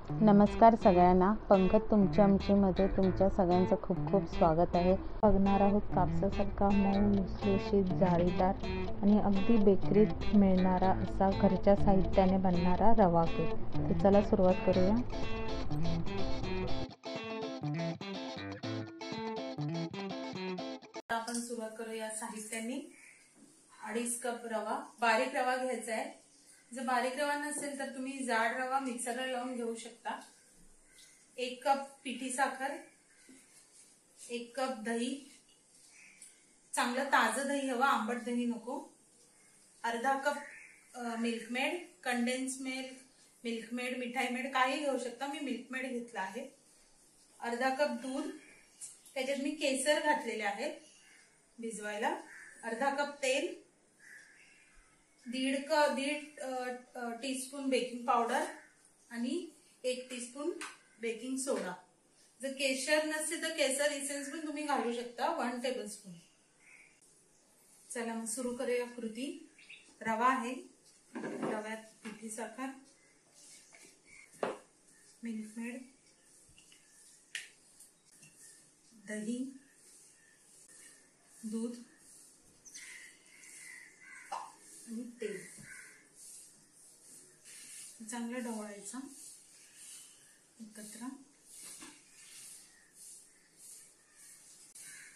नमस्कार सगळ्यांना, पंकज तुमच्या आमचीमध्ये तुमच्या सगळ्यांचं खूप खूप स्वागत आहे। बघणार आहोत कापसासारखा मऊ लुसलुशीत जाळीदार आणि अगदी बेकरीत मिळणारा असा घरच्या साहित्याने बनणारा रवा केक। तर चला सुरुवात करूया। आपण सुरुवात करूया साहित्याने। 2.5 कप रवा, बारीक रवा घ्यायचा आहे। जर बारीक रवा नसेल तर तुम्ही जाड रवा मिक्सरला लावून घेऊ शकता। 1 कप पिठी साखर, 1 कप दही, चांगलं ताजं दही हवं, आंबट दही नको। अर्धा cup Milkmaid, condensed milk, Milkmaid, मिठाई मेड काही घेऊ शकता, मी मिल्क मेड घेतला आहे। अर्धा कप दूध, त्याच्यात मी केसर घातलेले आहे भिजवायला। अर्धा कप तेल, दीड टीस्पून बेकिंग पावडर आणि 1 टीस्पून बेकिंग सोडा। जर केशर नसेल तर केसर इसेन्स पण तुम्ही घालू शकता, 1 टेबलस्पून। चला मग सुरू करूया कृती। रवा आहे, रव्यात पिठी साखर, मिल्क मेड, दही, दूध आणि तेल चांगलं ढवळायचं एकत्र।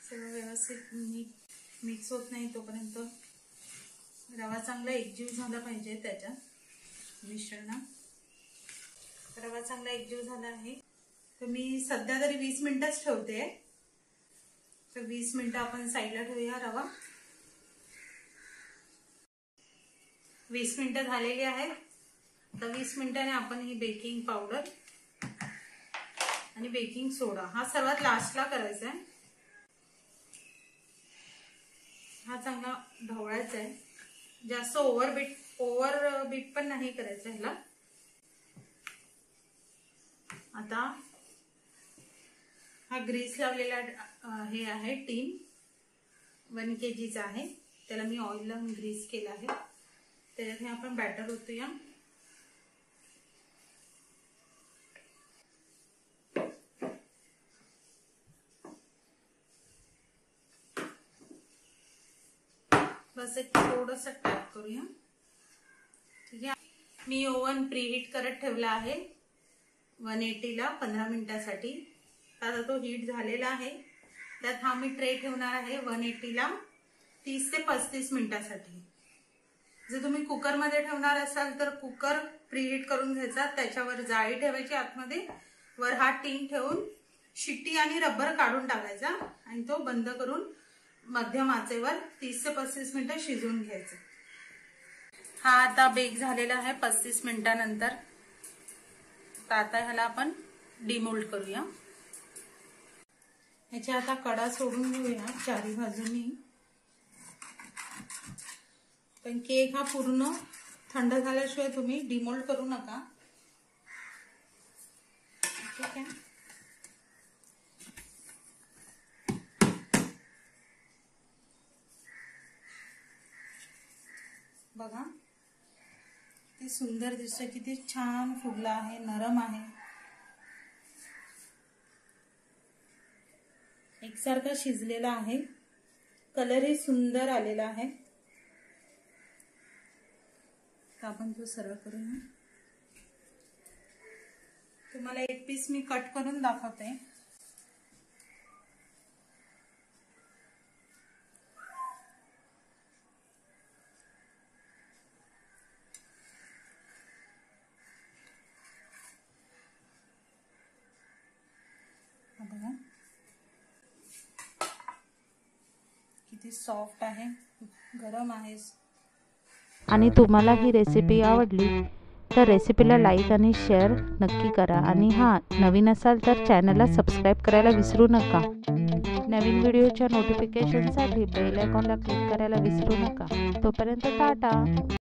सगळं व्यवस्थित मिक्स होत नाही तोपर्यंत रवा चांगला एकजीव झाला पाहिजे। त्याच्यात मिश्रणात रवा चांगला एकजीव झाला आहे तर मी सध्या तरी 20 मिनिटच ठेवते। तर 20 मिनिटं आपण साईडला ठेवूया रवा। 20 मिनिटं झालेली आहेत। तर 20 मिनिटांनी आपण ही बेकिंग पावडर आणि बेकिंग सोडा हा सर्वात लास्टला करायचा आहे। हा चांगला ढवळायचा आहे, जास्त ओव्हर बीट पण नाही करायचं ह्याला। आता हा ग्रीस लावलेला हे आहे टीन, 1 kg चा आहे, त्याला मी ऑइल लावून ग्रीस केला आहे। त्याच्यात आपण बॅटर ओतूया। बस एक थोडंसं टॅप करूया, ठीक आहे। मी ओव्हन प्रीहीट करत ठेवला आहे 180 ला 15 मिनिटांसाठी। आता तो हीट झालेला आहे। त्यात हा मी ट्रे ठेवणार आहे 180 ला 30 ते 35 मिनिटांसाठी। जर तुम्ही कुकर मध्ये ठेवणार असाल तर कुकर प्रीहीट करून घ्यायचा, त्याच्यावर जाळी ठेवायची आतमध्ये, वर हा टीन ठेवून शिट्टी आणि रबर काढून टाकायचा आणि तो बंद करून मध्यम आचेवर 30 ते 35 मिनिटं शिजवून घ्यायचं। हा आता बेक झालेला आहे 35 मिनिटांनंतर। तर आता ह्याला आपण डिमोल्ड करूया। ह्याच्या आता कडा सोडून घेऊया चारी बाजूनी, पण केक हा पूर्ण थंड झाल्याशिवाय तुम्ही डिमोल्ड करू नका, ठीक आहे। बघा किती सुंदर दिसतोय, किती छान फुगला आहे, नरम आहे, एकसारखा शिजलेला आहे, कलरही सुंदर आलेला आहे। तर आपण तो सर्व करूया। तुम्हाला एक पीस मी कट करून दाखवते। बघा किती सॉफ्ट आहे, गरम आहे। आणि तुम्हाला ही रेसिपी आवडली तर रेसिपीला लाईक आणि शेअर नक्की करा। आणि नवीन असाल तर चॅनलला सबस्क्राईब करायला विसरू नका। नवीन व्हिडिओच्या नोटिफिकेशनसाठी बेल आयकॉनला क्लिक करायला विसरू नका। तोपर्यंत टाटा।